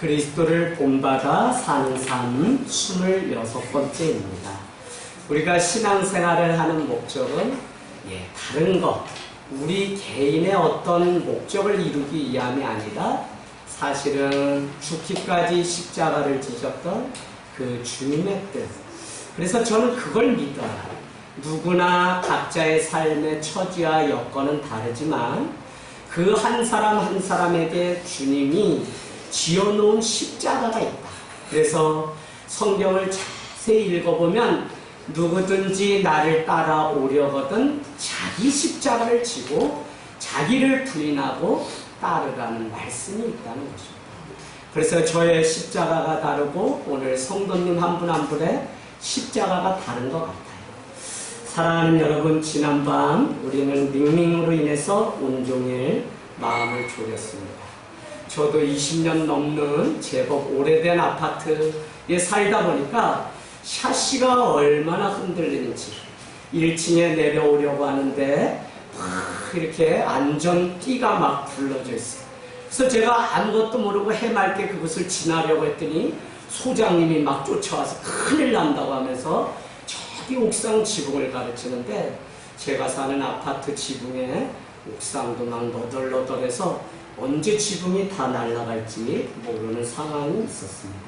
그리스도를 본받아 사는 삶 26번째입니다. 우리가 신앙생활을 하는 목적은 다른 것, 우리 개인의 어떤 목적을 이루기 위함이 아니라 사실은 죽기까지 십자가를 지셨던 그 주님의 뜻. 그래서 저는 그걸 믿어요. 누구나 각자의 삶의 처지와 여건은 다르지만 그 한 사람 한 사람에게 주님이 지어놓은 십자가가 있다. 그래서 성경을 자세히 읽어보면 누구든지 나를 따라오려거든 자기 십자가를 지고 자기를 부인하고 따르라는 말씀이 있다는 것입니다. 그래서 저의 십자가가 다르고 오늘 성도님 한 분 한 분의 십자가가 다른 것 같아요. 사랑하는 여러분, 지난밤 우리는 밍밍으로 인해서 온종일 마음을 졸였습니다. 저도 20년 넘는 제법 오래된 아파트에 살다 보니까 샤시가 얼마나 흔들리는지 1층에 내려오려고 하는데 막 이렇게 안전띠가 막 불러져 있어요. 그래서 제가 아무것도 모르고 해맑게 그것을 지나려고 했더니 소장님이 막 쫓아와서 큰일 난다고 하면서 저기 옥상 지붕을 가르치는데 제가 사는 아파트 지붕에 옥상도 막 너덜너덜해서 언제 지붕이 다 날아갈지 모르는 상황이 있었습니다.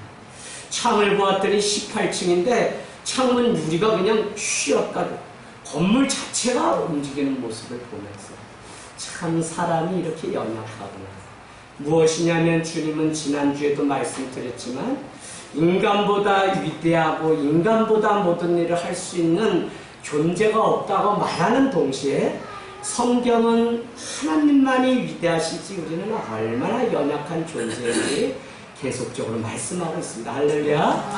창을 보았더니 18층인데 창문 유리가 그냥 휘었다고 건물 자체가 움직이는 모습을 보면서 참 사람이 이렇게 연약하구나. 무엇이냐면 주님은 지난주에도 말씀드렸지만 인간보다 위대하고 인간보다 모든 일을 할 수 있는 존재가 없다고 말하는 동시에 성경은 하나님만이 위대하시지 우리는 얼마나 연약한 존재인지 계속적으로 말씀하고 있습니다. 할렐루야.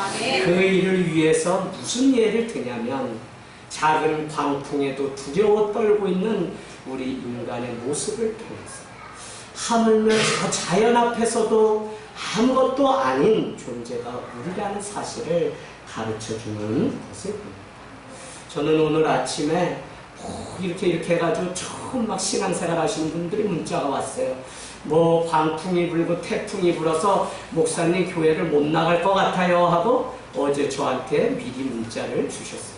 그 일을 위해서 무슨 예를 드냐면 작은 광풍에도 두려워 떨고 있는 우리 인간의 모습을 통해서 하물며 저 자연 앞에서도 아무것도 아닌 존재가 우리라는 사실을 가르쳐주는 것을 봅니다. 저는 오늘 아침에 이렇게 해가지고 처음 막 신앙생활 하시는 분들이 문자가 왔어요. 뭐 광풍이 불고 태풍이 불어서 목사님 교회를 못 나갈 것 같아요 하고 어제 저한테 미리 문자를 주셨어요.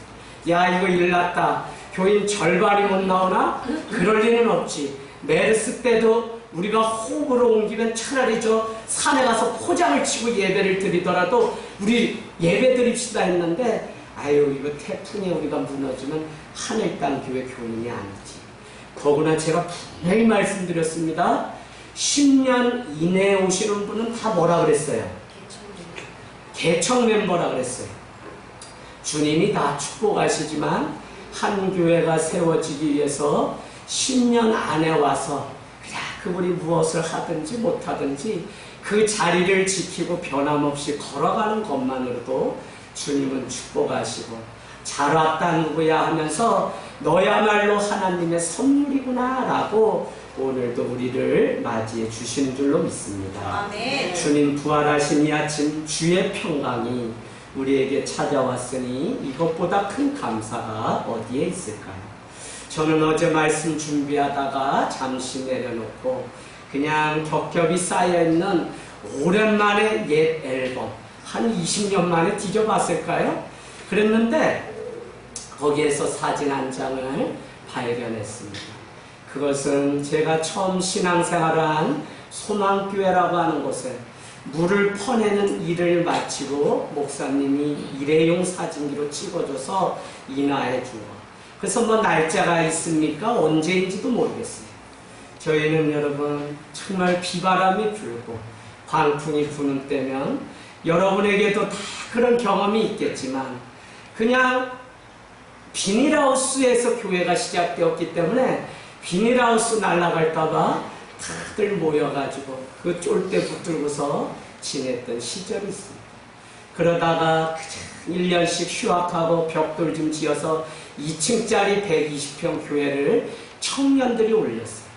야, 이거 일 났다. 교인 절반이 못 나오나? 그럴 리는 없지. 메르스 때도 우리가 호흡으로 옮기면 차라리 저 산에 가서 포장을 치고 예배를 드리더라도 우리 예배 드립시다 했는데 아유, 이거 태풍에 우리가 무너지면 하늘 땅 교회 교인이 아니지. 더구나 제가 분명히 말씀드렸습니다. 10년 이내에 오시는 분은 다 뭐라 그랬어요? 개척 멤버라 그랬어요. 주님이 다 축복하시지만 한 교회가 세워지기 위해서 10년 안에 와서 그냥 그분이 무엇을 하든지 못하든지 그 자리를 지키고 변함없이 걸어가는 것만으로도 주님은 축복하시고 잘 왔다 누구야 하면서 너야말로 하나님의 선물이구나 라고 오늘도 우리를 맞이해 주시는 줄로 믿습니다. 아멘. 주님 부활하신 이 아침 주의 평강이 우리에게 찾아왔으니 이것보다 큰 감사가 어디에 있을까요? 저는 어제 말씀 준비하다가 잠시 내려놓고 그냥 겹겹이 쌓여있는 오랜만에 옛 앨범 한 20년 만에 뒤져봤을까요? 그랬는데 거기에서 사진 한 장을 발견했습니다. 그것은 제가 처음 신앙생활을 한 소망교회라고 하는 곳에 물을 퍼내는 일을 마치고 목사님이 일회용 사진기로 찍어줘서 인화해 준 거. 그래서 뭐 날짜가 있습니까? 언제인지도 모르겠어요. 저희는 여러분 정말 비바람이 불고 광풍이 부는 때면 여러분에게도 다 그런 경험이 있겠지만 그냥 비닐하우스에서 교회가 시작되었기 때문에 비닐하우스 날아갈까봐 다들 모여가지고 그 쫄대 붙들고서 지냈던 시절이 있습니다. 그러다가 1년씩 휴학하고 벽돌 좀 지어서 2층짜리 120평 교회를 청년들이 올렸어요.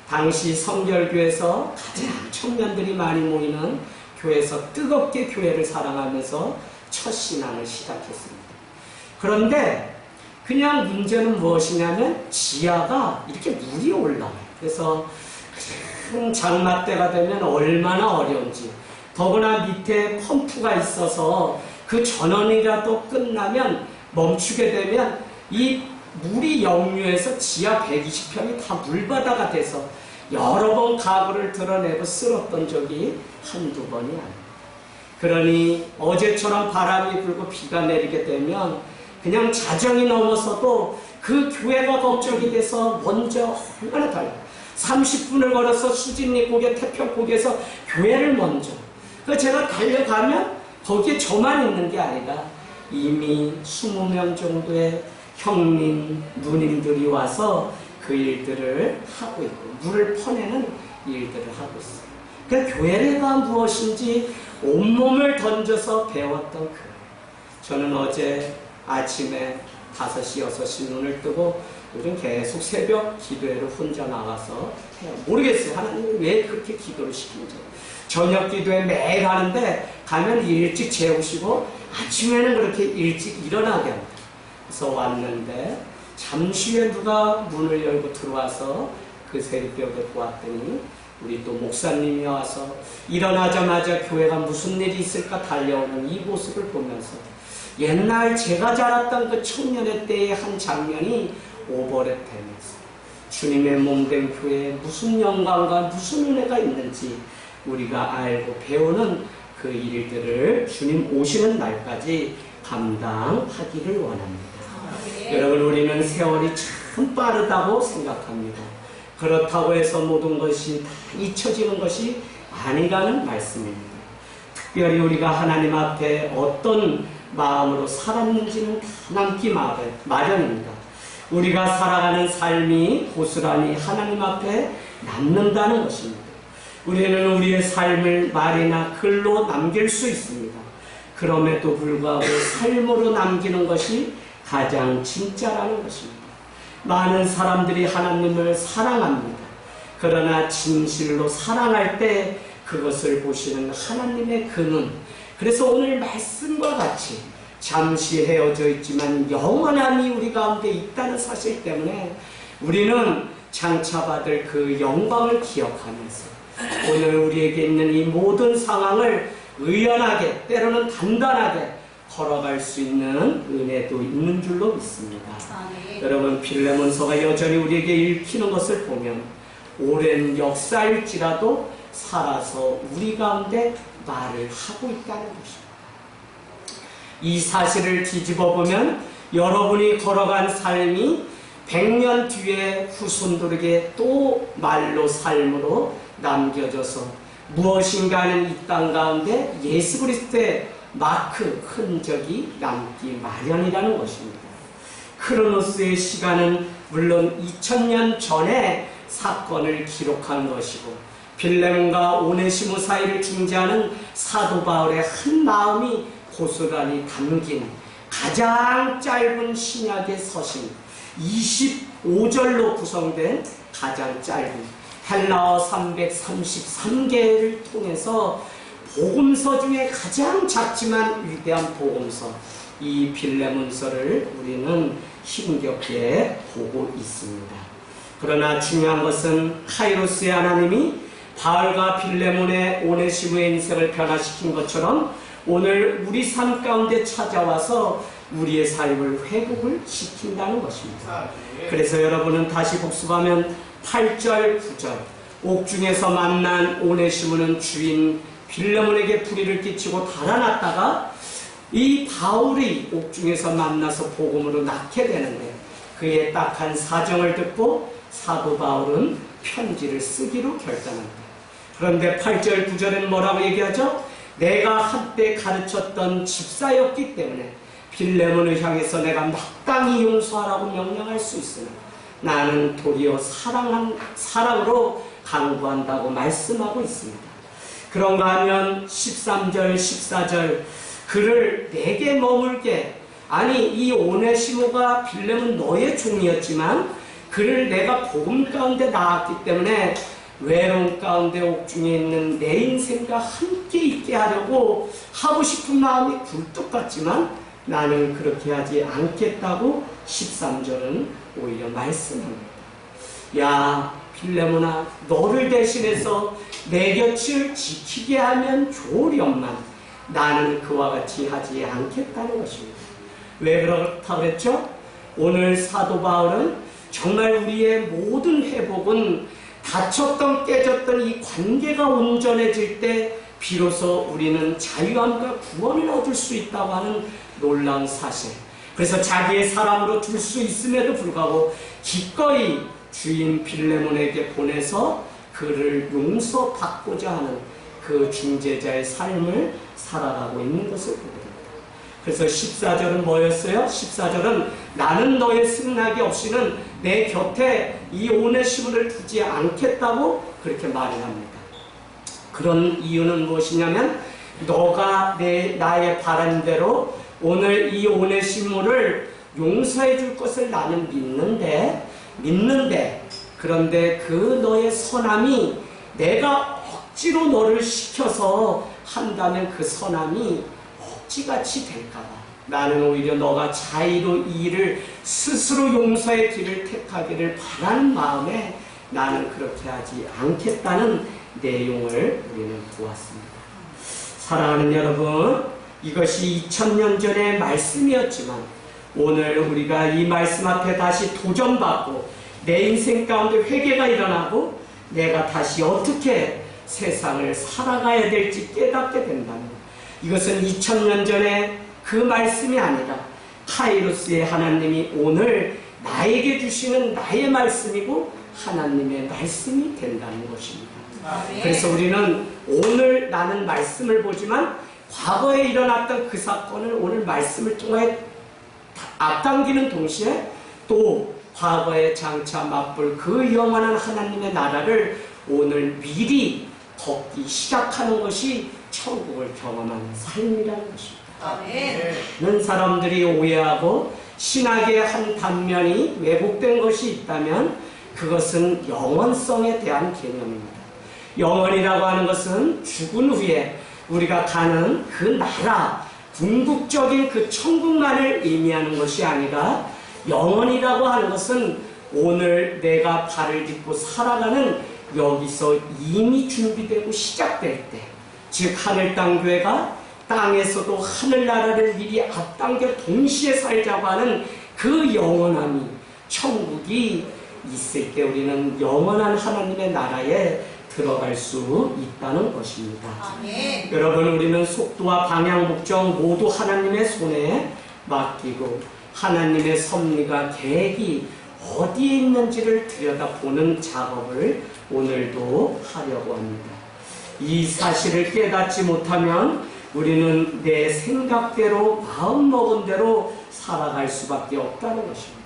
당시 성결교에서 가장 청년들이 많이 모이는 교회에서 뜨겁게 교회를 사랑하면서 첫 신앙을 시작했습니다. 그런데 그냥 문제는 무엇이냐면 지하가 이렇게 물이 올라와요. 그래서 큰 장마 때가 되면 얼마나 어려운지 더구나 밑에 펌프가 있어서 그 전원이라도 끝나면 멈추게 되면 이 물이 역류해서 지하 120평이 다 물바다가 돼서 여러 번 가구를 드러내고 쓸었던 적이 한두 번이 아니에요. 그러니 어제처럼 바람이 불고 비가 내리게 되면 그냥 자정이 넘어서도 그 교회가 걱정이 돼서 먼저 얼마나 달라요. 30분을 걸어서 수진리 고개 태평고개에서 교회를 먼저. 그래서 제가 달려가면 거기에 저만 있는 게 아니라 이미 20명 정도의 형님, 누님들이 와서 그 일들을 하고 있고 물을 퍼내는 일들을 하고 있어요. 그 교회가 무엇인지 온몸을 던져서 배웠던 그 저는 어제 아침에 5시, 6시 눈을 뜨고 요즘 계속 새벽 기도회를 혼자 나가서 해요. 모르겠어요. 하나님이 왜 그렇게 기도를 시키는지. 저녁 기도회 매일 하는데 가면 일찍 재우시고 아침에는 그렇게 일찍 일어나게 합니다. 그래서 왔는데 잠시 후에 누가 문을 열고 들어와서 그 새벽에 보았더니 우리 또 목사님이 와서 일어나자마자 교회가 무슨 일이 있을까 달려오는 이 모습을 보면서 옛날 제가 자랐던 그 청년의 때의 한 장면이 오버랩 되면서 주님의 몸된 교회에 무슨 영광과 무슨 은혜가 있는지 우리가 알고 배우는 그 일들을 주님 오시는 날까지 감당하기를 원합니다. 여러분, 우리는 세월이 참 빠르다고 생각합니다. 그렇다고 해서 모든 것이 다 잊혀지는 것이 아니라는 말씀입니다. 특별히 우리가 하나님 앞에 어떤 마음으로 살았는지는 다 남기 마련입니다. 우리가 살아가는 삶이 고스란히 하나님 앞에 남는다는 것입니다. 우리는 우리의 삶을 말이나 글로 남길 수 있습니다. 그럼에도 불구하고 삶으로 남기는 것이 가장 진짜라는 것입니다. 많은 사람들이 하나님을 사랑합니다. 그러나 진실로 사랑할 때 그것을 보시는 하나님의 그 눈. 그래서 오늘 말씀과 같이 잠시 헤어져 있지만 영원함이 우리 가운데 있다는 사실 때문에 우리는 장차받을 그 영광을 기억하면서 오늘 우리에게 있는 이 모든 상황을 의연하게 때로는 단단하게 걸어갈 수 있는 은혜도 있는 줄로 믿습니다. 네. 여러분, 빌레몬서가 여전히 우리에게 읽히는 것을 보면 오랜 역사일지라도 살아서 우리 가운데 말을 하고 있다는 것입니다. 이 사실을 뒤집어 보면 여러분이 걸어간 삶이 100년 뒤에 후손들에게 또 말로 삶으로 남겨져서 무엇인가 하는 이 땅 가운데 예수 그리스도의 마크, 흔적이 남기 마련이라는 것입니다. 크로노스의 시간은 물론 2000년 전에 사건을 기록한 것이고 빌레몬과 오네시모 사이를 중재하는 사도 바울의 한 마음이 고스란히 담긴 가장 짧은 신약의 서신 25절로 구성된 가장 짧은 헬라어 333개를 통해서 복음서 중에 가장 작지만 위대한 복음서 이 빌레몬서를 우리는 힘겹게 보고 있습니다. 그러나 중요한 것은 카이로스의 하나님이 바울과 빌레몬의 오네시모의 인생을 변화시킨 것처럼 오늘 우리 삶 가운데 찾아와서 우리의 삶을 회복을 시킨다는 것입니다. 그래서 여러분은 다시 복습하면 8절, 9절 옥중에서 만난 오네시모는 주인 빌레몬에게 불의를 끼치고 달아났다가 이 바울이 옥중에서 만나서 복음으로 낳게 되는데 그의 딱한 사정을 듣고 사도 바울은 편지를 쓰기로 결단합니다. 그런데 8절, 9절에는 뭐라고 얘기하죠? 내가 한때 가르쳤던 집사였기 때문에 빌레몬을 향해서 내가 마땅히 용서하라고 명령할 수 있으나 나는 도리어 사랑으로 강구한다고 말씀하고 있습니다. 그런가 하면 13절, 14절 그를 내게 머물게 아니 이 오네시모가 빌레몬 너의 종이었지만 그를 내가 복음 가운데 낳았기 때문에 외로움 가운데 옥중에 있는 내 인생과 함께 있게 하려고 하고 싶은 마음이 굴뚝 같지만 나는 그렇게 하지 않겠다고 13절은 오히려 말씀합니다. 야 빌레몬아, 너를 대신해서 내 곁을 지키게 하면 좋으련만 나는 그와 같이 하지 않겠다는 것입니다. 왜 그렇다고 그랬죠? 오늘 사도 바울은 정말 우리의 모든 회복은 다쳤던 깨졌던 이 관계가 온전해질 때 비로소 우리는 자유함과 구원을 얻을 수 있다고 하는 놀라운 사실. 그래서 자기의 사람으로 줄 수 있음에도 불구하고 기꺼이 주인 빌레몬에게 보내서 그를 용서받고자 하는 그 중재자의 삶을 살아가고 있는 것을 보게 됩니다. 그래서 14절은 뭐였어요? 14절은 나는 너의 승낙이 없이는 내 곁에 이 오네시모를 두지 않겠다고 그렇게 말을 합니다. 그런 이유는 무엇이냐면 너가 나의 바람대로 오늘 이 오네시모를 용서해 줄 것을 나는 믿는데 그런데 그 너의 선함이 내가 억지로 너를 시켜서 한다면 그 선함이 억지같이 될까봐 나는 오히려 너가 자의로 이 일을 스스로 용서의 길을 택하기를 바라는 마음에 나는 그렇게 하지 않겠다는 내용을 우리는 보았습니다. 사랑하는 여러분, 이것이 2000년 전의 말씀이었지만 오늘 우리가 이 말씀 앞에 다시 도전받고 내 인생 가운데 회개가 일어나고 내가 다시 어떻게 세상을 살아가야 될지 깨닫게 된다면 이것은 2000년 전에 그 말씀이 아니라 카이로스의 하나님이 오늘 나에게 주시는 나의 말씀이고 하나님의 말씀이 된다는 것입니다. 그래서 우리는 오늘 나는 말씀을 보지만 과거에 일어났던 그 사건을 오늘 말씀을 통해 앞당기는 동시에 또 과거에 장차 맛볼 그 영원한 하나님의 나라를 오늘 미리 걷기 시작하는 것이 천국을 경험하는 삶이라는 것입니다. 많은 사람들이 오해하고 신학의 한 단면이 왜곡된 것이 있다면 그것은 영원성에 대한 개념입니다. 영원이라고 하는 것은 죽은 후에 우리가 가는 그 나라, 궁극적인 그 천국만을 의미하는 것이 아니라 영원이라고 하는 것은 오늘 내가 발을 딛고 살아가는 여기서 이미 준비되고 시작될 때, 즉 하늘 땅 교회가 땅에서도 하늘나라를 미리 앞당겨 동시에 살자고 하는 그 영원함이 천국이 있을 때 우리는 영원한 하나님의 나라에 들어갈 수 있다는 것입니다. 아멘. 여러분, 우리는 속도와 방향 목적 모두 하나님의 손에 맡기고 하나님의 섭리가 계획이 어디에 있는지를 들여다보는 작업을 오늘도 하려고 합니다. 이 사실을 깨닫지 못하면 우리는 내 생각대로 마음먹은 대로 살아갈 수밖에 없다는 것입니다.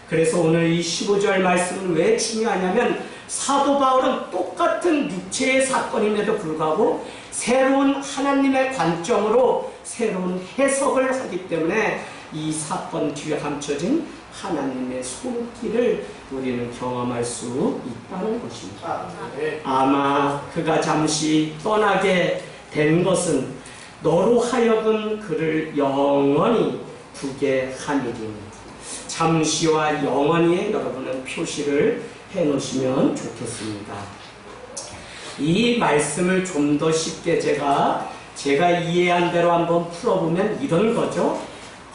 그래서 오늘 이 15절 말씀은 왜 중요하냐면 사도 바울은 똑같은 육체의 사건임에도 불구하고 새로운 하나님의 관점으로 새로운 해석을 하기 때문에 이 사건 뒤에 감춰진 하나님의 손길을 우리는 경험할 수 있다는 것입니다. 아마 그가 잠시 떠나게 된 것은 너로 하여금 그를 영원히 두게 함이니라. 잠시와 영원히에 여러분은 표시를 해놓으시면 좋겠습니다. 이 말씀을 좀 더 쉽게 제가 이해한 대로 한번 풀어보면 이런 거죠.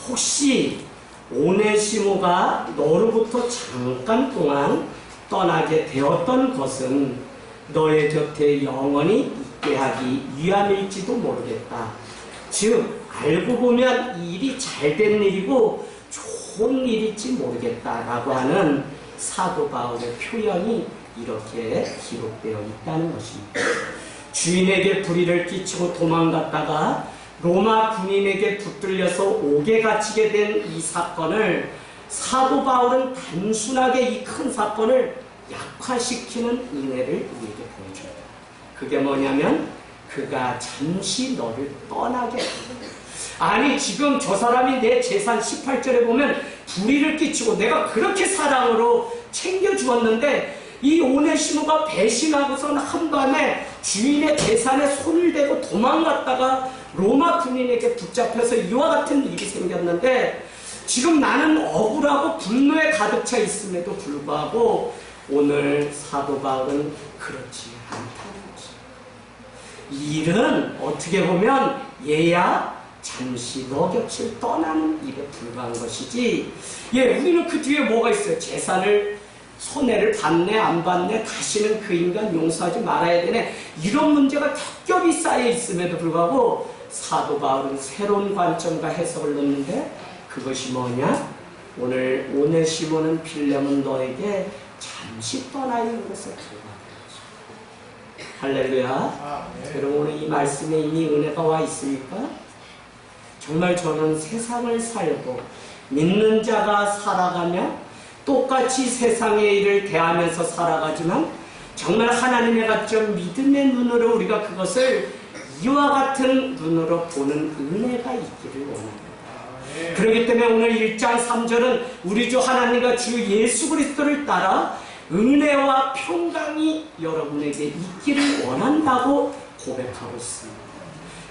혹시 오네시모가 너로부터 잠깐 동안 떠나게 되었던 것은 너의 곁에 영원히 있게 하기 위함일지도 모르겠다. 즉 알고 보면 이 일이 잘된 일이고 좋은 일일지 모르겠다라고 하는 사도 바울의 표현이 이렇게 기록되어 있다는 것입니다. 주인에게 불의를 끼치고 도망갔다가 로마 군인에게 붙들려서 옥에 갇히게 된 이 사건을 사도 바울은 단순하게 이 큰 사건을 약화시키는 은혜를 우리에게 보여줍니다. 그게 뭐냐면 그가 잠시 너를 떠나게 합니다. 아니 지금 저 사람이 내 재산 18절에 보면 불의를 끼치고 내가 그렇게 사랑으로 챙겨주었는데 이 오네시모가 배신하고선 한밤에 주인의 재산에 손을 대고 도망갔다가 로마 군인에게 붙잡혀서 이와 같은 일이 생겼는데 지금 나는 억울하고 분노에 가득 차 있음에도 불구하고 오늘 사도 바울은 그렇지 않다는 것입니다. 일은 어떻게 보면 얘야 잠시 너 곁을 떠나는 일에 불과한 것이지, 우리는 그 뒤에 뭐가 있어요? 재산을 손해를 받네 안 받네, 다시는 그 인간 용서하지 말아야 되네, 이런 문제가 겹겹이 쌓여 있음에도 불구하고 사도 바울은 새로운 관점과 해석을 넣는데, 그것이 뭐냐? 오늘 오네시모는 빌레몬 너에게 잠시 떠나 있는 것을 불과한 것이다. 할렐루야. 여러분, 오늘 이 말씀에 이미 은혜가 와 있습니까? 정말 저는 세상을 살고 믿는 자가 살아가며 똑같이 세상의 일을 대하면서 살아가지만, 정말 하나님의 가점 믿음의 눈으로 우리가 그것을 이와 같은 눈으로 보는 은혜가 있기를 원합니다. 그렇기 때문에 오늘 1장 3절은 우리 주 하나님과 주 예수 그리스도를 따라 은혜와 평강이 여러분에게 있기를 원한다고 고백하고 있습니다.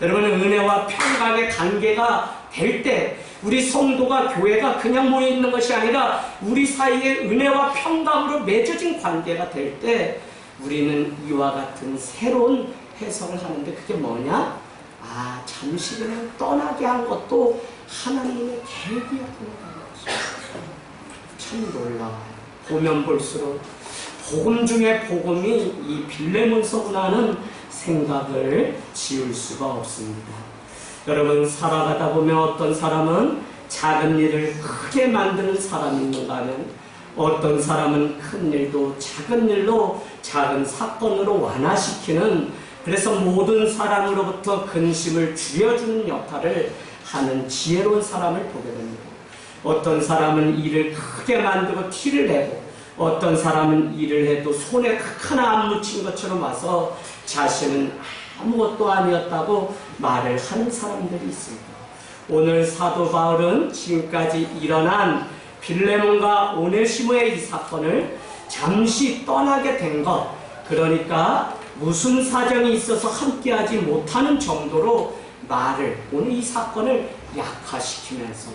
여러분, 은혜와 평강의 관계가 될 때, 우리 성도가, 교회가 그냥 모여 있는 것이 아니라 우리 사이에 은혜와 평강으로 맺어진 관계가 될 때, 우리는 이와 같은 새로운 해석을 하는데, 그게 뭐냐? 잠시 그냥 떠나게 한 것도 하나님의 계획이었구나. 참 놀라워요. 보면 볼수록 복음 중에 복음이 이 빌레몬서구나는 생각을 지울 수가 없습니다. 여러분, 살아가다 보면 어떤 사람은 작은 일을 크게 만드는 사람이 있는가 하면, 어떤 사람은 큰 일도 작은 일로, 작은 사건으로 완화시키는, 그래서 모든 사람으로부터 근심을 줄여주는 역할을 하는 지혜로운 사람을 보게 됩니다. 어떤 사람은 일을 크게 만들고 티를 내고, 어떤 사람은 일을 해도 손에 하나 안 묻힌 것처럼 와서 자신은 아무것도 아니었다고 말을 하는 사람들이 있습니다. 오늘 사도 바울은 지금까지 일어난 빌레몬과 오네시모의 이 사건을 잠시 떠나게 된 것, 그러니까 무슨 사정이 있어서 함께하지 못하는 정도로 오늘 이 사건을 약화시키면서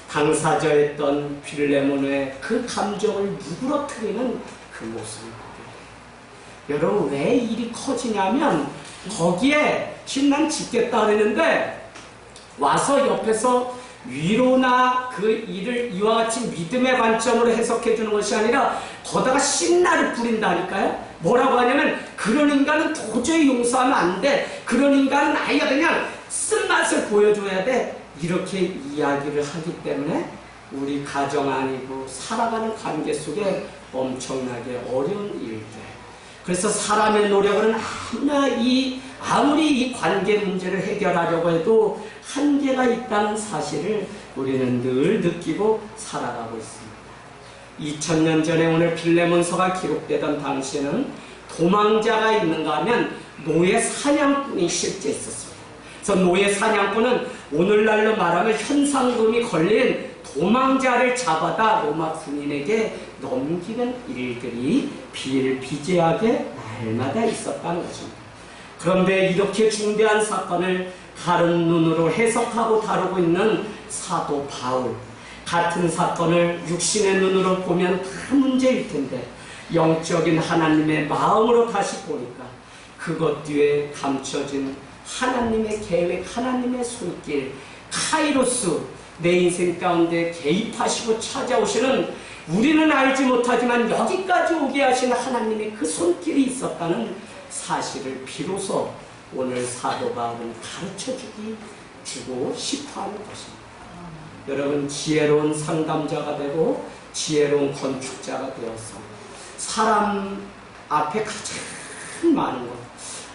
당사자였던 빌레몬의 그 감정을 누그러뜨리는 그 모습을 보게. 여러분, 왜 일이 커지냐면, 거기에 신난 짓겠다 그랬는데 와서 옆에서 위로나 그 일을 이와 같이 믿음의 관점으로 해석해 주는 것이 아니라 거다가 신나를 뿌린다니까요. 뭐라고 하냐면, 그런 인간은 도저히 용서하면 안 돼, 그런 인간은 아이가 그냥 쓴맛을 보여줘야 돼, 이렇게 이야기를 하기 때문에 우리 가정 아니고 살아가는 관계 속에 엄청나게 어려운 일들, 그래서 사람의 노력은 아무리 이 관계 문제를 해결하려고 해도 한계가 있다는 사실을 우리는 늘 느끼고 살아가고 있습니다. 2000년 전에 오늘 빌레몬서가 기록되던 당시에는 도망자가 있는가 하면 노예 사냥꾼이 실제 있었습니다. 그래서 노예 사냥꾼은 오늘날로 말하면 현상금이 걸린 도망자를 잡아다 로마 군인에게 넘기는 일들이 비일비재하게 날마다 있었다는 것입니다. 그런데 이렇게 중대한 사건을 다른 눈으로 해석하고 다루고 있는 사도 바울, 같은 사건을 육신의 눈으로 보면 다 문제일 텐데 영적인 하나님의 마음으로 다시 보니까 그것 뒤에 감춰진 하나님의 계획, 하나님의 손길, 카이로스, 내 인생 가운데 개입하시고 찾아오시는, 우리는 알지 못하지만 여기까지 오게 하신 하나님의 그 손길이 있었다는 사실을 비로소 오늘 사도 바울은 가르쳐주고 싶어하는 것입니다. 여러분, 지혜로운 상담자가 되고 지혜로운 건축자가 되어서 사람 앞에 가장 많은 것,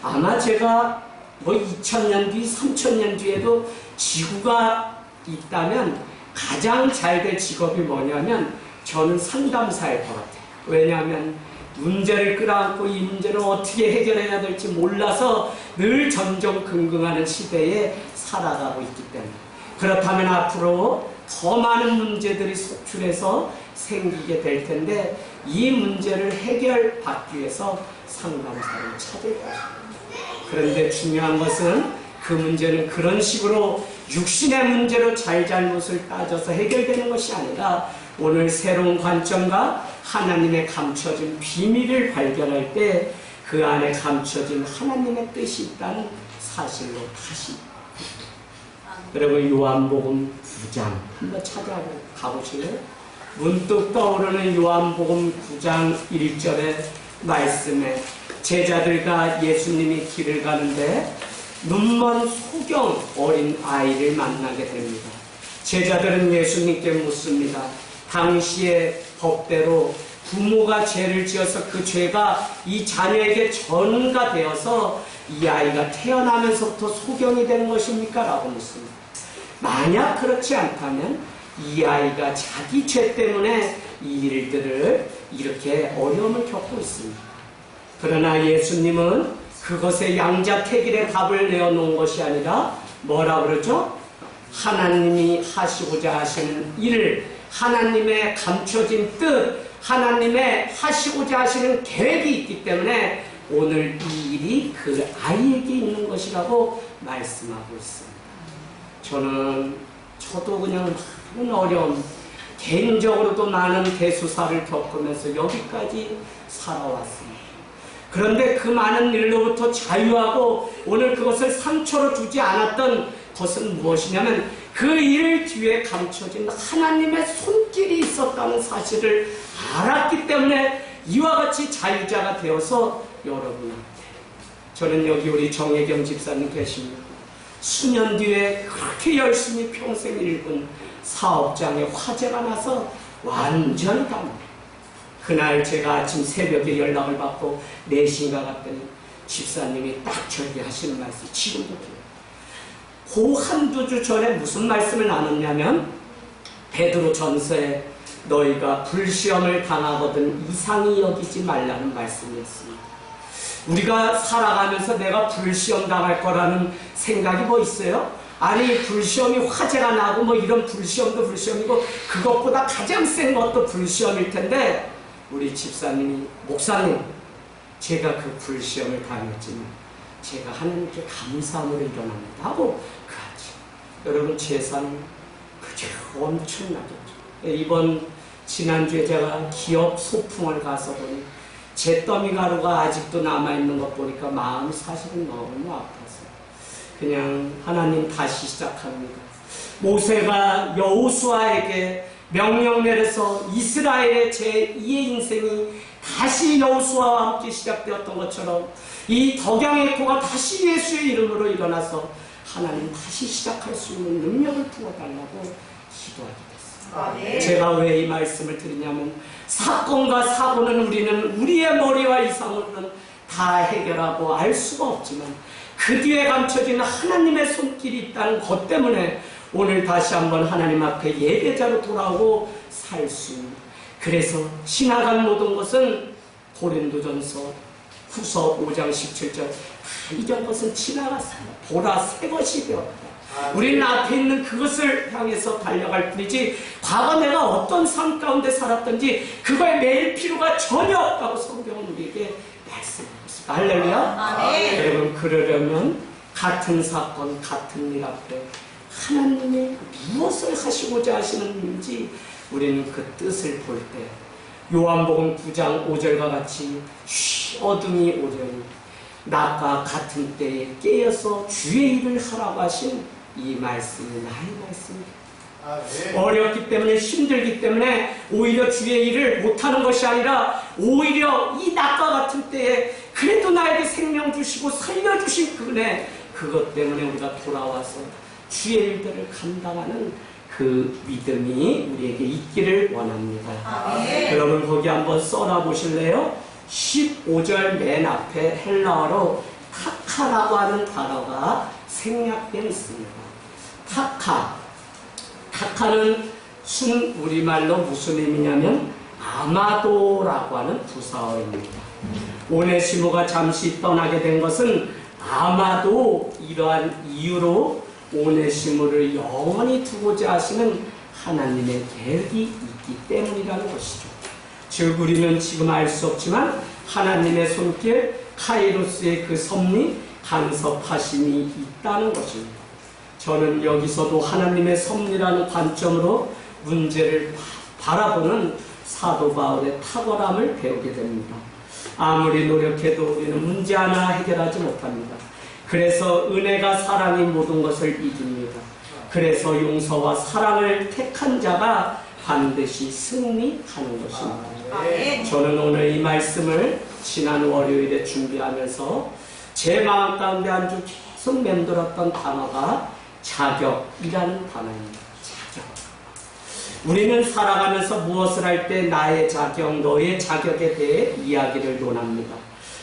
아마 제가 2000년 뒤, 3000년 뒤에도 지구가 있다면 가장 잘 될 직업이 뭐냐면 저는 상담사일 것 같아요. 왜냐하면 문제를 끌어안고 이 문제를 어떻게 해결해야 될지 몰라서 늘 전전긍긍하는 시대에 살아가고 있기 때문에, 그렇다면 앞으로 더 많은 문제들이 속출해서 생기게 될 텐데 이 문제를 해결받기 위해서 상담사를 찾을 것입니다. 그런데 중요한 것은 그 문제는 그런 식으로 육신의 문제로 잘잘못을 따져서 해결되는 것이 아니라 오늘 새로운 관점과 하나님의 감춰진 비밀을 발견할 때 그 안에 감춰진 하나님의 뜻이 있다는 사실로 다시 여러분 요한복음 9장 한번 찾아가보실래요? 문득 떠오르는 요한복음 9장 1절의 말씀에 제자들과 예수님이 길을 가는데 눈먼 소경 어린 아이를 만나게 됩니다. 제자들은 예수님께 묻습니다. 당시의 법대로 부모가 죄를 지어서 그 죄가 이 자녀에게 전가 되어서 이 아이가 태어나면서부터 소경이 된 것입니까? 라고 묻습니다. 만약 그렇지 않다면 이 아이가 자기 죄 때문에 이 일들을 이렇게 어려움을 겪고 있습니다. 그러나 예수님은 그것에 양자택일의 답을 내어놓은 것이 아니라 뭐라 그러죠? 하나님이 하시고자 하시는 일을 하나님의 감춰진 뜻 하나님의 하시고자 하시는 계획이 있기 때문에 오늘 이 일이 그 아이에게 있는 것이라고 말씀하고 있습니다. 저도 그냥 많은 어려움, 개인적으로도 많은 대수사를 겪으면서 여기까지 살아왔습니다. 그런데 그 많은 일로부터 자유하고 오늘 그것을 상처로 두지 않았던 것은 무엇이냐면 그 일 뒤에 감춰진 하나님의 손길이 있었다는 사실을 알았기 때문에 이와 같이 자유자가 되어서 여러분한테 저는 여기 우리 정혜경 집사님 계십니다. 수년 뒤에 그렇게 열심히 평생 읽은 사업장에 화재가 나서 완전히 당합니다. 그날 제가 아침 새벽에 연락을 받고 4시인가 갔더니 집사님이 딱 저에게 하시는 말씀 지금도 기억해요. 그 한두 주 전에 무슨 말씀을 나눴냐면 베드로 전서에 너희가 불시험을 당하거든 이상히 여기지 말라는 말씀이었습니다. 우리가 살아가면서 내가 불시험 당할 거라는 생각이 뭐 있어요? 아니 불시험이 화재가 나고 뭐 이런 불시험도 불시험이고 그것보다 가장 센 것도 불시험일 텐데 우리 집사님이 목사님 제가 그 불시험을 당했지만 제가 하나님께 감사함으로 일어납니다 하고 그하지. 여러분 재산 그저 엄청나겠죠. 이번 지난주에 제가 기업 소풍을 가서 보니 잿더미 가루가 아직도 남아있는 것 보니까 마음이 사실은 너무 아파서 그냥 하나님 다시 시작합니다. 모세가 여호수아에게 명령 내려서 이스라엘의 제2의 인생이 다시 여호수아와 함께 시작되었던 것처럼 이 덕양의 코가 다시 예수의 이름으로 일어나서 하나님 다시 시작할 수 있는 능력을 부어달라고 기도하게 됐어요. 아, 네. 제가 왜 이 말씀을 드리냐면 사건과 사고는 우리는 우리의 머리와 이상으로는 다 해결하고 알 수가 없지만 그 뒤에 감춰진 하나님의 손길이 있다는 것 때문에 오늘 다시 한번 하나님 앞에 예배자로 돌아오고 살 수 있는 그래서 지나간 모든 것은 고린도전서 후서 5장 17절 이전 것은 지나갔어요. 보라 새 것이 되었다. 우리는 앞에 있는 그것을 향해서 달려갈 뿐이지 과거 내가 어떤 삶 가운데 살았던지 그거에 매일 필요가 전혀 없다고 성경은 우리에게 말씀하고 있습니다. 할렐루야. 여러분 그러려면 같은 사건 같은 일 앞에 하나님이 무엇을 하시고자 하시는지 우리는 그 뜻을 볼 때 요한복음 9장 5절과 같이 어둠이 오려니 낮과 같은 때에 깨어서 주의 일을 하라고 하신 이 말씀이 나의 말씀입니다. 어렵기 때문에 힘들기 때문에 오히려 주의 일을 못하는 것이 아니라 오히려 이 낮과 같은 때에 그래도 나에게 생명 주시고 살려주신 그 은혜 그것 때문에 우리가 돌아와서 주의 일들을 감당하는 그 믿음이 우리에게 있기를 원합니다. 여러분 거기 한번 써놔 보실래요? 15절 맨 앞에 헬라어로 타카라고 하는 단어가 생략되어 있습니다. 타카는 순 우리말로 무슨 의미냐면 아마도라고 하는 부사어입니다. 오네시모가 잠시 떠나게 된 것은 아마도 이러한 이유로 오네시모를 영원히 두고자 하시는 하나님의 계획이 있기 때문이라는 것이죠. 즉 우리는 지금 알 수 없지만 하나님의 손길 카이로스의 그 섭리 간섭하심이 있다는 것입니다. 저는 여기서도 하나님의 섭리라는 관점으로 문제를 바라보는 사도 바울의 탁월함을 배우게 됩니다. 아무리 노력해도 우리는 문제 하나 해결하지 못합니다. 그래서 은혜가 사랑이 모든 것을 이깁니다. 그래서 용서와 사랑을 택한 자가 반드시 승리하는 것입니다. 저는 오늘 이 말씀을 지난 월요일에 준비하면서 제 마음 가운데 한 주 계속 맴돌았던 단어가 자격이라는 단어입니다. 자격. 우리는 살아가면서 무엇을 할 때 나의 자격, 너의 자격에 대해 이야기를 논합니다.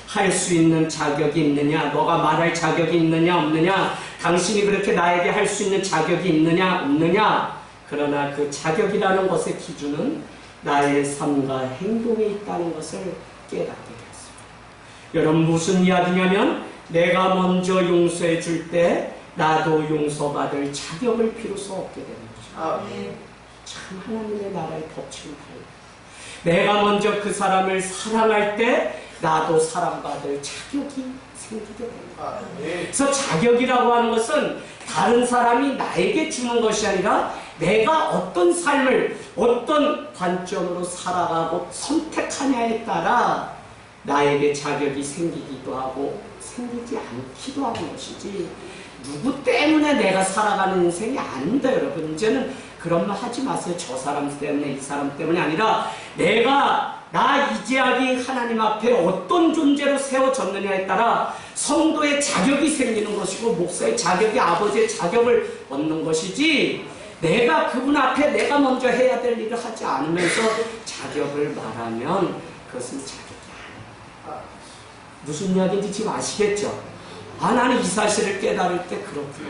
할 수 있는 자격이 있느냐, 너가 말할 자격이 있느냐 없느냐, 당신이 그렇게 나에게 할 수 있는 자격이 있느냐 없느냐. 그러나 그 자격이라는 것의 기준은 나의 삶과 행동에 있다는 것을 깨닫게 되었습니다. 여러분, 무슨 이야기냐면 내가 먼저 용서해 줄 때 나도 용서받을 자격을 비로소 얻게 되는 거죠. 참 하나님의 나라의 법칙을 달라. 내가 먼저 그 사람을 사랑할 때 나도 사랑받을 자격이 생기게 됩니다. 그래서 자격이라고 하는 것은 다른 사람이 나에게 주는 것이 아니라 내가 어떤 삶을 어떤 관점으로 살아가고 선택하냐에 따라 나에게 자격이 생기기도 하고 생기지 않기도 하는 것이지, 누구 때문에 내가 살아가는 인생이 아닙니다. 여러분, 이제는 그런 말 하지 마세요. 저 사람 때문에, 이 사람 때문이 아니라 내가 나 이재학이 하나님 앞에 어떤 존재로 세워졌느냐에 따라 성도의 자격이 생기는 것이고 목사의 자격이 아버지의 자격을 얻는 것이지, 내가 그분 앞에 내가 먼저 해야 될 일을 하지 않으면서 자격을 말하면 그것은 자격이 아니에요. 무슨 이야기인지 지금 아시겠죠? 나는 이 사실을 깨달을 때 그렇구나.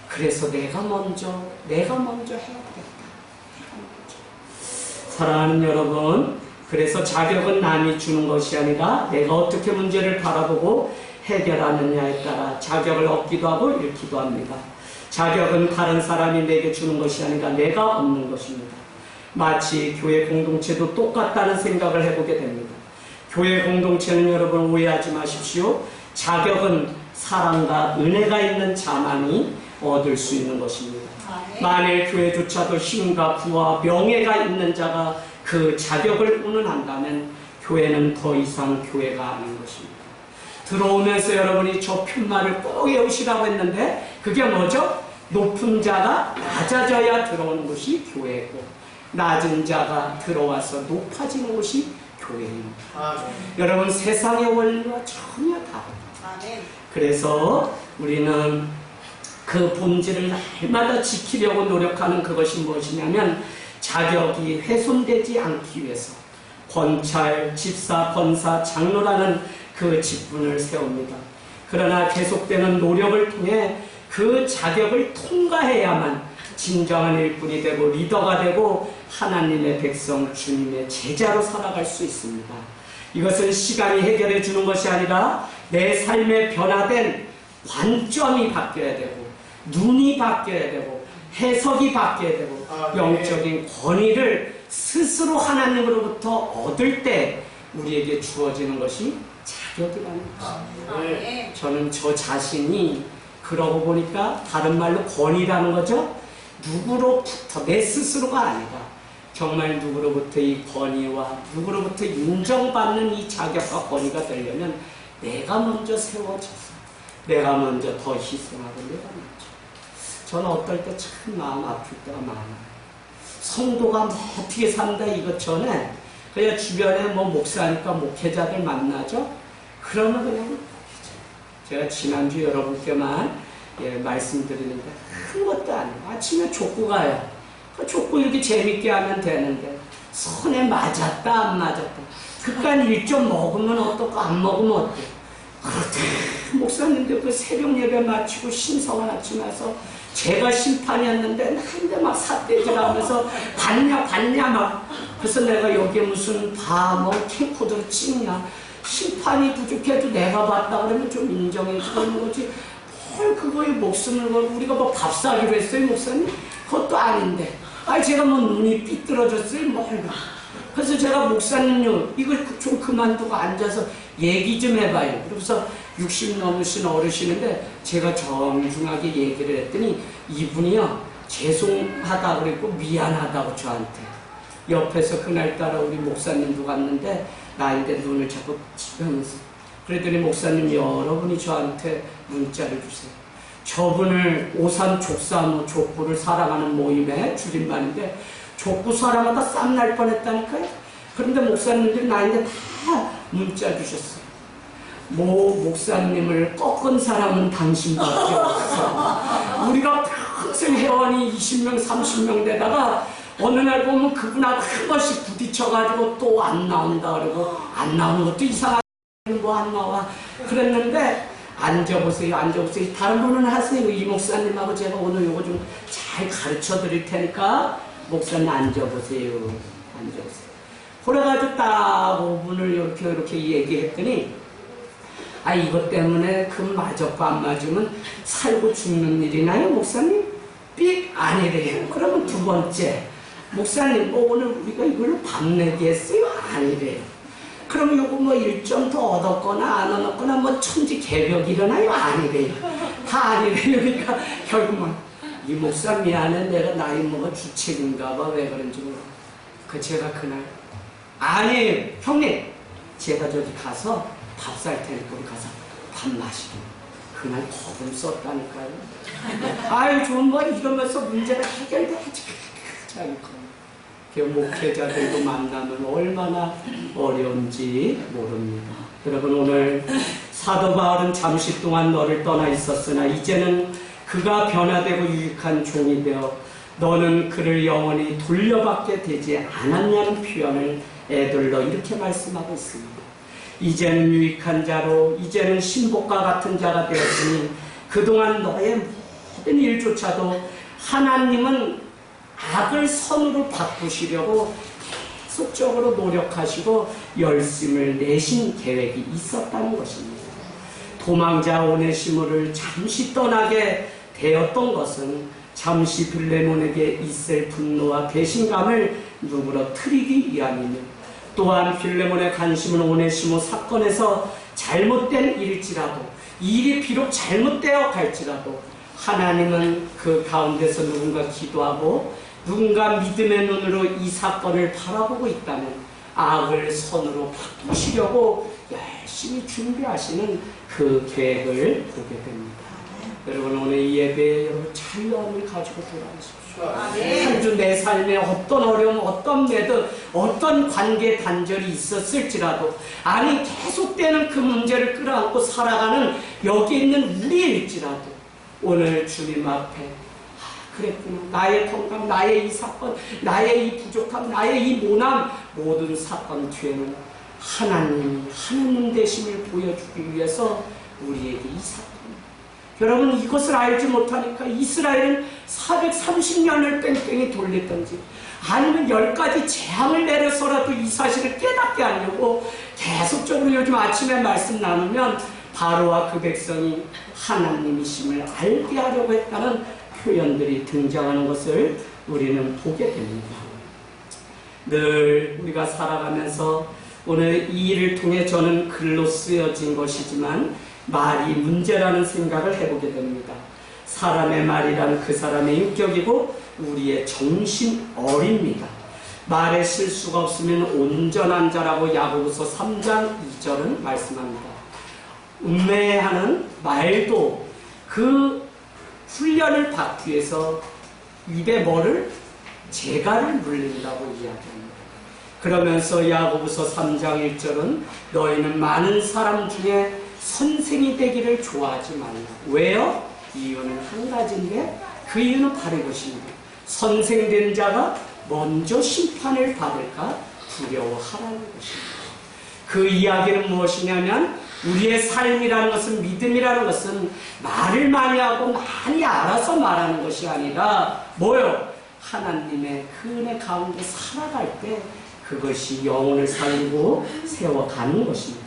그래서 내가 먼저 해야 되겠다. 사랑하는 여러분, 그래서 자격은 남이 주는 것이 아니라 내가 어떻게 문제를 바라보고 해결하느냐에 따라 자격을 얻기도 하고 잃기도 합니다. 자격은 다른 사람이 내게 주는 것이 아니라 내가 얻는 것입니다. 마치 교회 공동체도 똑같다는 생각을 해보게 됩니다. 교회 공동체는, 여러분 오해하지 마십시오, 자격은 사랑과 은혜가 있는 자만이 얻을 수 있는 것입니다. 만일 교회조차도 힘과 부와 명예가 있는 자가 그 자격을 운운한다면 교회는 더 이상 교회가 아닌 것입니다. 들어오면서 여러분이 저 푯말을 꼭 외우시라고 했는데 그게 뭐죠? 높은 자가 낮아져야 들어오는 곳이 교회고 낮은 자가 들어와서 높아지는 곳이 교회입니다. 여러분, 세상의 원리와 전혀 다릅니다. 그래서 우리는 그 본질을 날마다 지키려고 노력하는 그것이 무엇이냐면 자격이 훼손되지 않기 위해서 권찰, 집사, 권사, 장로라는 그 직분을 세웁니다. 그러나 계속되는 노력을 통해 그 자격을 통과해야만 진정한 일꾼이 되고 리더가 되고 하나님의 백성, 주님의 제자로 살아갈 수 있습니다. 이것은 시간이 해결해 주는 것이 아니라 내 삶의 변화된 관점이 바뀌어야 되고 눈이 바뀌어야 되고 해석이 바뀌어야 되고 영적인 권위를 스스로 하나님으로부터 얻을 때 우리에게 주어지는 것이 자격이라는 것입니다. 저는 저 자신이 그러고 보니까 다른 말로 권위라는 거죠. 누구로부터, 내 스스로가 아니라 정말 누구로부터 이 권위와 누구로부터 인정받는 이 자격과 권위가 되려면 내가 먼저 세워져서 내가 먼저 더 희생하고 내가 먼저. 저는 어떨 때 참 마음 아플 때가 많아요. 성도가 뭐 어떻게 산다 이것 전에 그냥 주변에 뭐 목사니까 목회자들 만나죠. 그러면 그냥 제가 지난주 여러분께만 말씀드리는데 큰 것도 아니고 아침에 족구 가요. 그 족구 이렇게 재밌게 하면 되는데 손에 맞았다 안 맞았다 그깟 1점 먹으면 어떻고 안 먹으면 어때. 그렇대. 목사님들 그 새벽 예배 마치고 신성한 아침에 와서 제가 심판이었는데 나한테 막 삿대질하면서 봤냐 막. 그래서 내가 여기에 무슨 뭐 캠코더를 찍냐. 심판이 부족해도 내가 봤다 그러면 좀 인정해 주는 거지. 뭘 그거에 목숨을 걸고 우리가 뭐 밥 사기로 했어요 목사님? 그것도 아닌데. 제가 뭐 눈이 삐뚤어졌어요 뭘. 그래서 제가 목사님요 이걸 좀 그만두고 앉아서 얘기 좀 해봐요. 그래서 60 넘으신 어르신인데 제가 정중하게 얘기를 했더니 이분이요 죄송하다 그랬고 미안하다고 저한테. 옆에서 그날따라 우리 목사님도 갔는데 나인데 눈을 자꾸 치면서 그랬더니 목사님 여러분이 저한테 문자를 주세요. 저분을 오산 족사모 족구를 사랑하는 모임의 줄임말인데 족구 사랑하다 쌈날 뻔했다니까요. 그런데 목사님들이 나인데 다 문자 주셨어요. 목사님을 꺾은 사람은 당신밖에 없어. 우리가 평생 회원이 20명 30명 되다가 어느 날 보면 그분하고 한 번씩 부딪혀가지고 또 안 나온다 그러고 안 나오는 것도 이상하게 뭐 안 나와 그랬는데 앉아보세요. 다른 분은 하세요. 이 목사님하고 제가 오늘 요거 좀 잘 가르쳐 드릴 테니까 목사님 앉아보세요. 그래가지고 딱 5분을 이렇게 얘기했더니 이것 때문에 그 맞았고 안 맞으면 살고 죽는 일이나요 목사님? 삑 아니래요. 그러면 두 번째 목사님 오늘 우리가 이걸로 밥 내기 했어요? 아니래요. 그럼 요거 1점 더 얻었거나 안 얻었거나 천지 개벽 일어나요? 아니래요. 다 아니래요. 그러니까 결국은 이 목사 미안해 내가 나이 먹어 주책인가 봐 왜 그런지 몰라. 제가 그날 아니 형님 제가 저기 가서 밥 살 테니까 우리 가서 밥 마시고 그날 겁을 썼다니까요. 좀 이러면서 문제가 해결돼야지. 목회자들도 만나면 얼마나 어려운지 모릅니다. 여러분 오늘 사도 바울은 잠시 동안 너를 떠나 있었으나 이제는 그가 변화되고 유익한 종이 되어 너는 그를 영원히 돌려받게 되지 않았냐는 표현을 애들러 이렇게 말씀하고 있습니다. 이제는 유익한 자로 이제는 신복과 같은 자가 되었으니 그동안 너의 모든 일조차도 하나님은 악을 선으로 바꾸시려고 계속적으로 노력하시고 열심을 내신 계획이 있었다는 것입니다. 도망자 오네시모를 잠시 떠나게 되었던 것은 잠시 빌레몬에게 있을 분노와 배신감을 누그러뜨리기 위함이며 또한 빌레몬의 관심은 오네시모 사건에서 잘못된 일일지라도 일이 비록 잘못되어 갈지라도 하나님은 그 가운데서 누군가 기도하고 누군가 믿음의 눈으로 이 사건을 바라보고 있다면 악을 선으로 바꾸시려고 열심히 준비하시는 그 계획을 보게 됩니다. 여러분 오늘 이 예배에 여러분 자유함을 가지고 돌아오십시오. 한 주 내 삶에 어떤 어려움, 어떤 매듭, 어떤 관계 단절이 있었을지라도 계속되는 그 문제를 끌어안고 살아가는 여기 있는 우리일지라도 오늘 주님 앞에 그랬구나. 나의 통감, 나의 이 사건, 나의 이 부족함, 나의 이 모난 모든 사건 뒤에는 하나님 되심을 보여주기 위해서 우리에게 이 사건. 여러분 이것을 알지 못하니까 이스라엘은 430년을 뺑뺑이 돌리든지 아니면 10가지 재앙을 내려서라도 이 사실을 깨닫게 하려고 계속적으로 요즘 아침에 말씀 나누면 바로와 그 백성이 하나님이심을 알게 하려고 했다는 표현들이 등장하는 것을 우리는 보게 됩니다. 늘 우리가 살아가면서 오늘 이 일을 통해 저는 글로 쓰여진 것이지만 말이 문제라는 생각을 해보게 됩니다. 사람의 말이란 그 사람의 인격이고 우리의 정신 어립니다. 말에 실수가 없으면 온전한 자라고 야고보서 3장 2절은 말씀합니다. 음매하는 말도 그 훈련을 받기 위해서 입에 재갈을 물린다고 이야기합니다. 그러면서 야고보서 3장 1절은 너희는 많은 사람 중에 선생이 되기를 좋아하지 말라. 왜요? 이유는 한 가지인데 그 이유는 바로 이것입니다. 선생된 자가 먼저 심판을 받을까 두려워하라는 것입니다. 그 이야기는 무엇이냐면 우리의 삶이라는 것은 믿음이라는 것은 말을 많이 하고 많이 알아서 말하는 것이 아니라 뭐요? 하나님의 그 은혜 가운데 살아갈 때 그것이 영혼을 살리고 세워가는 것입니다.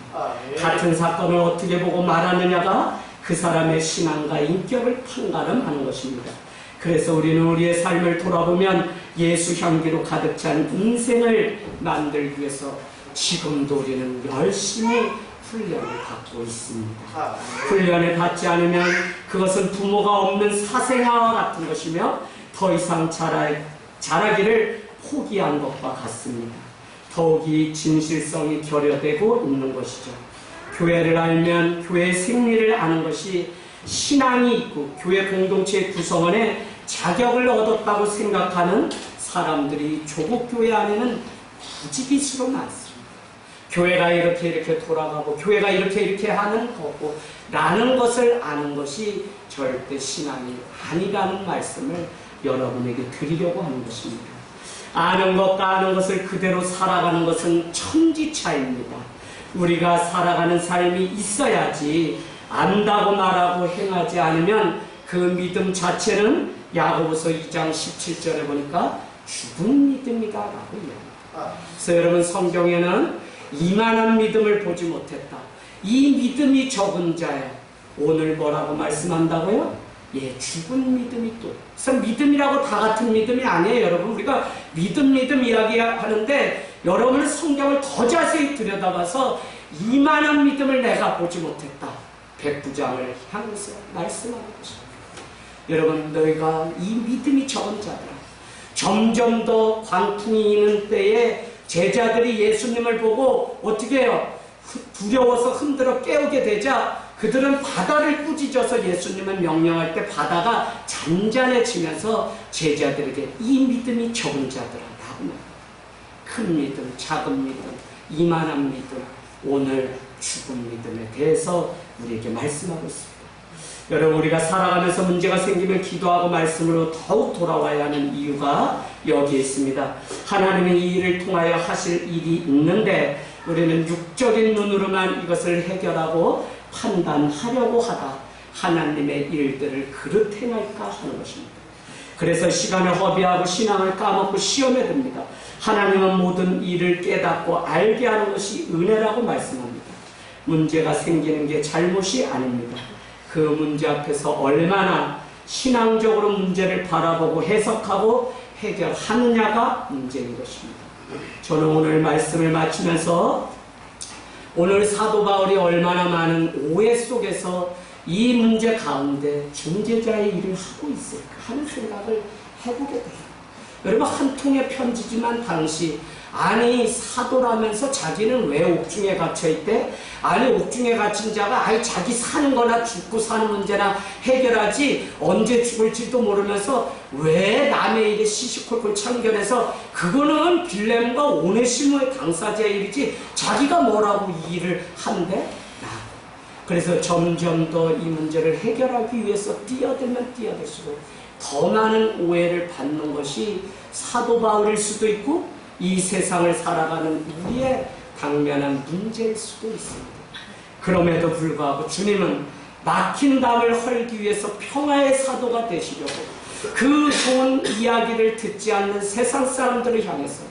같은 사건을 어떻게 보고 말하느냐가 그 사람의 신앙과 인격을 판가름하는 것입니다. 그래서 우리는 우리의 삶을 돌아보면 예수 향기로 가득 찬 인생을 만들기 위해서 지금도 우리는 열심히 훈련을 받고 있습니다. 훈련을 받지 않으면 그것은 부모가 없는 사생아와 같은 것이며 더 이상 자라기를 포기한 것과 같습니다. 더욱이 진실성이 결여되고 있는 것이죠. 교회를 알면 교회의 생리를 아는 것이 신앙이 있고 교회 공동체의 구성원에 자격을 얻었다고 생각하는 사람들이 조국 교회 안에는 부지기수로 많습니다. 교회가 이렇게 돌아가고 교회가 이렇게 하는 거고 라는 것을 아는 것이 절대 신앙이 아니라는 말씀을 여러분에게 드리려고 하는 것입니다. 아는 것과 아는 것을 그대로 살아가는 것은 천지차입니다. 우리가 살아가는 삶이 있어야지 안다고 말하고 행하지 않으면 그 믿음 자체는 야고보서 2장 17절에 보니까 죽은 믿음이다 라고 이야기합니다. 그래서 여러분 성경에는 이만한 믿음을 보지 못했다. 이 믿음이 적은 자야. 오늘 뭐라고 말씀한다고요? 예, 죽은 믿음이 또. 그래서 믿음이라고 다 같은 믿음이 아니에요, 여러분. 우리가 믿음 이야기하는데 여러분은 성경을 더 자세히 들여다봐서 이만한 믿음을 내가 보지 못했다. 백부장을 향해서 말씀하는 것입니다. 여러분, 너희가 이 믿음이 적은 자들아. 점점 더 광풍이 있는 때에 제자들이 예수님을 보고 어떻게 해요? 두려워서 흔들어 깨우게 되자 그들은 바다를 꾸짖어서 예수님을 명령할 때 바다가 잔잔해지면서 제자들에게 이 믿음이 적은 자들아 라고 큰 믿음, 작은 믿음, 이만한 믿음, 오늘 죽은 믿음에 대해서 우리에게 말씀하고 있습니다. 여러분, 우리가 살아가면서 문제가 생기면 기도하고 말씀으로 더욱 돌아와야 하는 이유가 여기에 있습니다. 하나님은 이 일을 통하여 하실 일이 있는데 우리는 육적인 눈으로만 이것을 해결하고 판단하려고 하다 하나님의 일들을 그릇 행할까 하는 것입니다. 그래서 시간을 허비하고 신앙을 까먹고 시험에 듭니다. 하나님은 모든 일을 깨닫고 알게 하는 것이 은혜라고 말씀합니다. 문제가 생기는 게 잘못이 아닙니다. 그 문제 앞에서 얼마나 신앙적으로 문제를 바라보고 해석하고 해결하느냐가 문제인 것입니다. 저는 오늘 말씀을 마치면서 오늘 사도 바울이 얼마나 많은 오해 속에서 이 문제 가운데 중재자의 일을 하고 있을까 하는 생각을 해보게 돼요. 여러분, 한 통의 편지지만 당시 아니 사도라면서 자기는 왜 옥중에 갇혀있대? 아니 옥중에 갇힌 자가 아니 자기 사는 거나 죽고 사는 문제나 해결하지 언제 죽을지도 모르면서 왜 남의 일에 시시콜콜 참견해서 그거는 빌렘과 오네시모의 당사자의 일이지 자기가 뭐라고 이 일을 한대? 그래서 점점 더 이 문제를 해결하기 위해서 뛰어들면 뛰어들수록 더 많은 오해를 받는 것이 사도 바울일 수도 있고 이 세상을 살아가는 우리의 당면한 문제일 수도 있습니다. 그럼에도 불구하고 주님은 막힌 담을 헐기 위해서 평화의 사도가 되시려고 그 좋은 이야기를 듣지 않는 세상 사람들을 향해서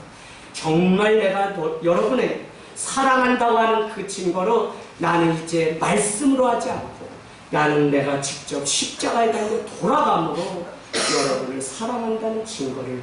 정말 내가 여러분의 사랑한다고 하는 그 증거로 나는 이제 말씀으로 하지 않고 나는 내가 직접 십자가에 달려 돌아감으로 여러분을 사랑한다는 증거를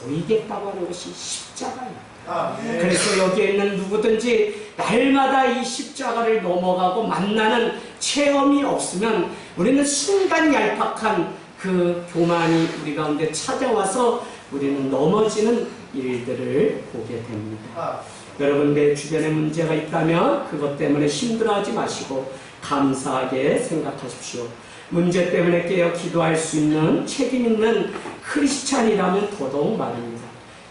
보이겠다고 하는 것이 십자가입니다. 그래서 여기에 있는 누구든지 날마다 이 십자가를 넘어가고 만나는 체험이 없으면 우리는 순간 얄팍한 그 교만이 우리 가운데 찾아와서 우리는 넘어지는 일들을 보게 됩니다. 여러분, 내 주변에 문제가 있다면 그것 때문에 힘들어하지 마시고 감사하게 생각하십시오. 문제 때문에 깨어 기도할 수 있는 책임 있는 크리스찬이라면 더더욱 말입니다.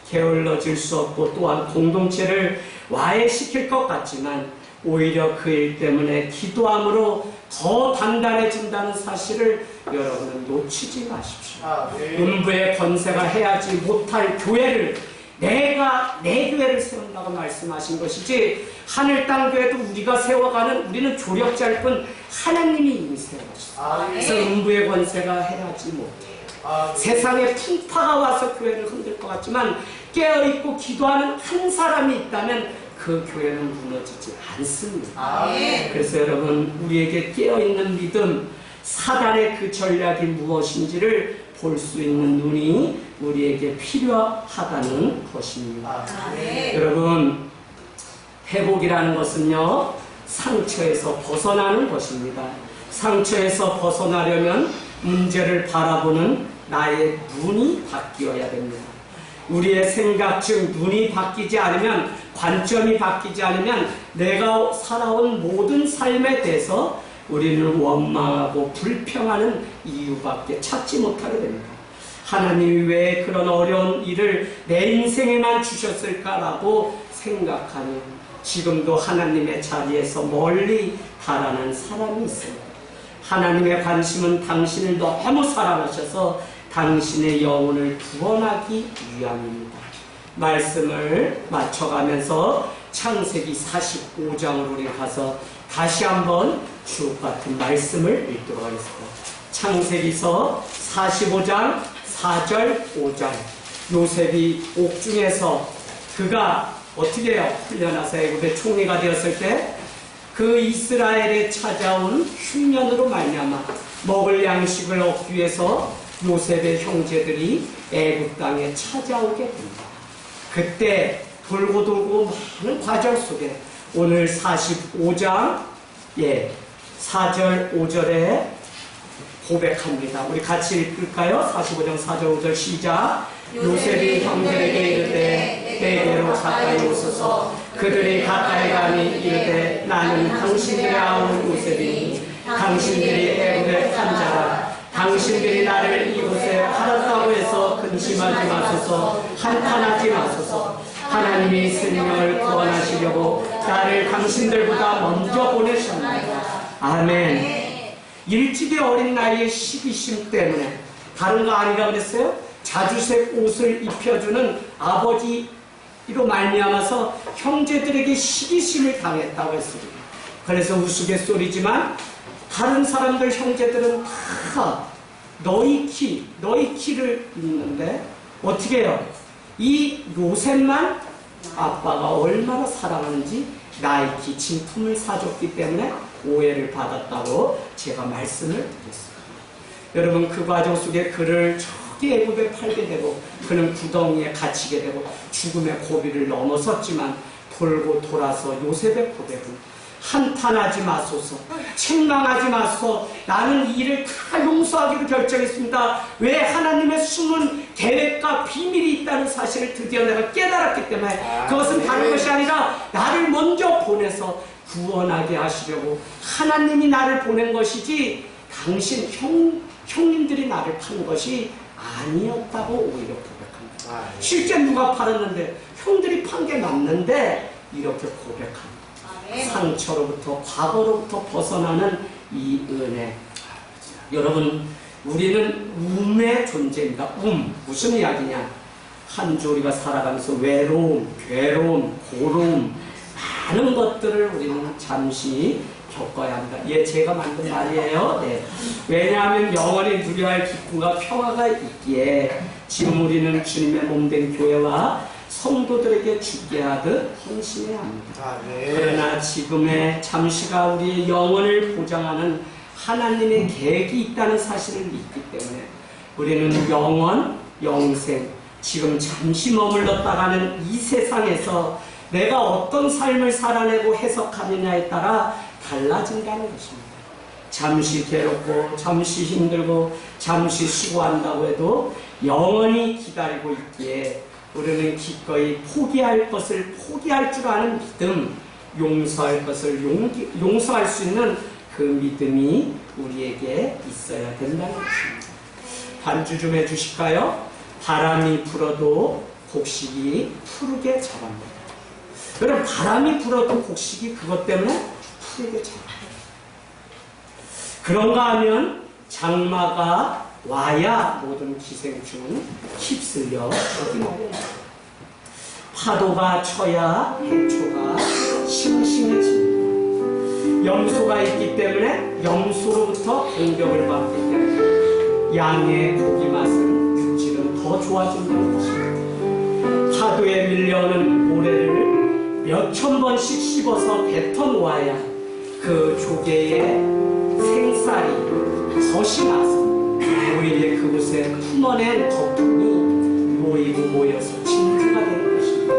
게을러질 수 없고 또한 공동체를 와해시킬 것 같지만 오히려 그 일 때문에 기도함으로 더 단단해진다는 사실을 여러분은 놓치지 마십시오. 음부의 권세가 해야지 못할 교회를 내가 내 교회를 세운다고 말씀하신 것이지 하늘 땅 교회도 우리가 세워가는 우리는 조력자일 뿐 하나님이 이미 세워가셨어요. 그래서 음부의 권세가 해하지 못해요. 세상에 풍파가 와서 교회를 흔들 것 같지만 깨어있고 기도하는 한 사람이 있다면 그 교회는 무너지지 않습니다. 그래서 여러분, 우리에게 깨어있는 믿음, 사단의 그 전략이 무엇인지를 볼 수 있는 눈이 우리에게 필요하다는 것입니다. 여러분, 회복이라는 것은요, 상처에서 벗어나는 것입니다. 상처에서 벗어나려면 문제를 바라보는 나의 눈이 바뀌어야 됩니다. 우리의 생각, 즉 눈이 바뀌지 않으면, 관점이 바뀌지 않으면 내가 살아온 모든 삶에 대해서 우리는 원망하고 불평하는 이유밖에 찾지 못하게 됩니다. 하나님이 왜 그런 어려운 일을 내 인생에만 주셨을까라고 생각하니 지금도 하나님의 자리에서 멀리 달아난 사람이 있습니다. 하나님의 관심은 당신을 너무 사랑하셔서 당신의 영혼을 구원하기 위함입니다. 말씀을 맞춰가면서 창세기 45장으로 우리 가서 다시 한번 주옥 같은 말씀을 읽도록 하겠습니다. 창세기서 45장 4절 5절. 요셉이 옥중에서 그가 어떻게 해요? 풀려나서 애굽의 총리가 되었을 때 그 이스라엘에 찾아온 흉년으로 말미암아 먹을 양식을 얻기 위해서 요셉의 형제들이 애굽 땅에 찾아오게 됩니다. 그때 돌고 돌고 많은 과정 속에 오늘 45장 4절 5절에 고백합니다. 우리 같이 읽을까요? 45장 4절 5절 시작. 요셉이 형제에게 이르되 내게로 가까이 오소서. 그들이 가까이 가니 이르되 나는 당신들의 아우 요셉이니 당신들이 애굽의 한 자라. 당신들이 나를 이곳에 팔았다고 해서 근심하지 마소서. 한탄하지 마소서. 하나님이 생명을 구원하시려고 나를 당신들보다 먼저 보내셨나이다. 아멘. 일찍이 어린 나이에 시기심 때문에, 다른 거 아니라 그랬어요? 자주색 옷을 입혀주는 아버지로 말미암아서 형제들에게 시기심을 당했다고 했습니다. 그래서 우스갯소리지만 다른 사람들 형제들은 다 너희 키를 입는데 어떻게 해요? 이 요셉만 아빠가 얼마나 사랑하는지 나이키 진품을 사줬기 때문에 오해를 받았다고 제가 말씀을 드렸습니다. 여러분, 그 과정 속에 그를 저기 애굽에 팔게 되고 그는 구덩이에 갇히게 되고 죽음의 고비를 넘어섰지만 돌고 돌아서 요셉의 고백은 한탄하지 마소서, 책망하지 마소서. 나는 이 일을 다 용서하기로 결정했습니다. 왜? 하나님의 숨은 계획과 비밀이 있다는 사실을 드디어 내가 깨달았기 때문에. 그것은 다른 것이 아니라 나를 먼저 보내서 구원하게 하시려고 하나님이 나를 보낸 것이지 당신 형님들이 나를 판 것이 아니었다고 오히려 고백합니다. 실제 누가 팔았는데 형들이 판 게 맞는데 이렇게 고백합니다. 상처로부터, 과거로부터 벗어나는 이 은혜. 여러분, 우리는 움의 존재입니다. 무슨 이야기냐? 한 주 우리가 살아가면서 외로움, 괴로움, 고로움, 많은 것들을 우리는 잠시 겪어야 합니다. 제가 만든 말이에요. 왜냐하면 영원히 누려야 할 기쁨과 평화가 있기에 지금 우리는 주님의 몸된 교회와 성도들에게 주게 하듯 헌신해야 합니다. 그러나 지금의 잠시가 우리의 영혼을 보장하는 하나님의 계획이 있다는 사실을 믿기 때문에 우리는 영원, 영생, 지금 잠시 머물렀다가는 이 세상에서 내가 어떤 삶을 살아내고 해석하느냐에 따라 달라진다는 것입니다. 잠시 괴롭고 잠시 힘들고 잠시 수고한다고 해도 영원히 기다리고 있기에 우리는 기꺼이 포기할 것을 포기할 줄 아는 믿음, 용서할 것을 용서할 수 있는 그 믿음이 우리에게 있어야 된다는 것입니다. 반주 좀 해주실까요? 바람이 불어도 곡식이 푸르게 자랍니다. 여러분, 바람이 불어도 곡식이 그것 때문에 푸르게 자랍니다. 그런가 하면 장마가 와야 모든 기생충은 휩쓸려 오기 마련입니다. 파도가 쳐야 해초가 싱싱해집니다. 염소가 있기 때문에 염소로부터 공격을 받기 때문에 양의 고기 맛은 육질은 더 좋아진다는 것입니다. 파도에 밀려오는 모래를 몇천 번씩 씹어서 뱉어놓아야 그 조개의 생쌀이 덧이 나서 오히려 그곳에 품어낸 거품이 모이고 모여서 진주가 되는 것입니다.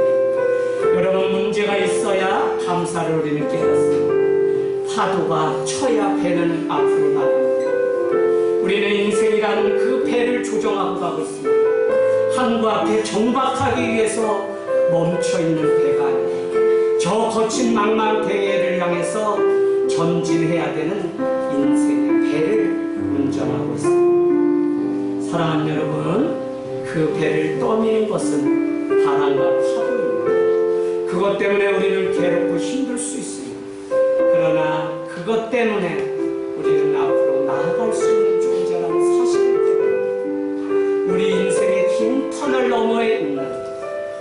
여러분, 문제가 있어야 감사를 우리는 깨닫습니다. 파도가 쳐야 배는 앞으로 나갑니다. 우리는 인생이라는 그 배를 조정하고 가고 있습니다. 항구 앞에 정박하기 위해서 멈춰있는 배가 아니고 저 거친 망망대해를 향해서 전진해야 되는 인생의 배를 운전하고 있습니다. 사랑하는 여러분, 그 배를 떠미는 것은 바람과 파도입니다. 그것 때문에 우리는 괴롭고 힘들 수 있습니다. 그러나 그것 때문에 우리는 앞으로 나아갈 수 있는 존재라는 사실을 때문에 우리 인생의 긴 터널 너머에 있는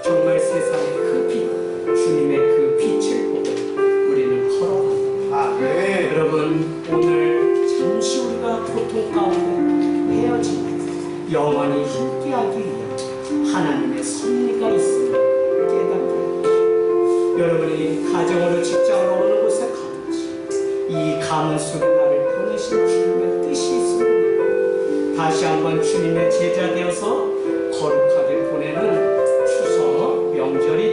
정말 세상의 그 빛, 주님의 그 빛을 보고 우리는 걸어갑니다. 네. 여러분, 오늘 잠시 우리가 고통 가운데 헤어지고 영원히 함께하기 위해 하나님의 섭리가 있음을 깨닫게 하십시오. 여러분이 가정으로 직장으로 어느 곳에 가든지 이 가문 속에 나를 보내신 주님의 뜻이 있습니다. 다시 한번 주님의 제자 되어서 거룩하게 보내는 추석 명절이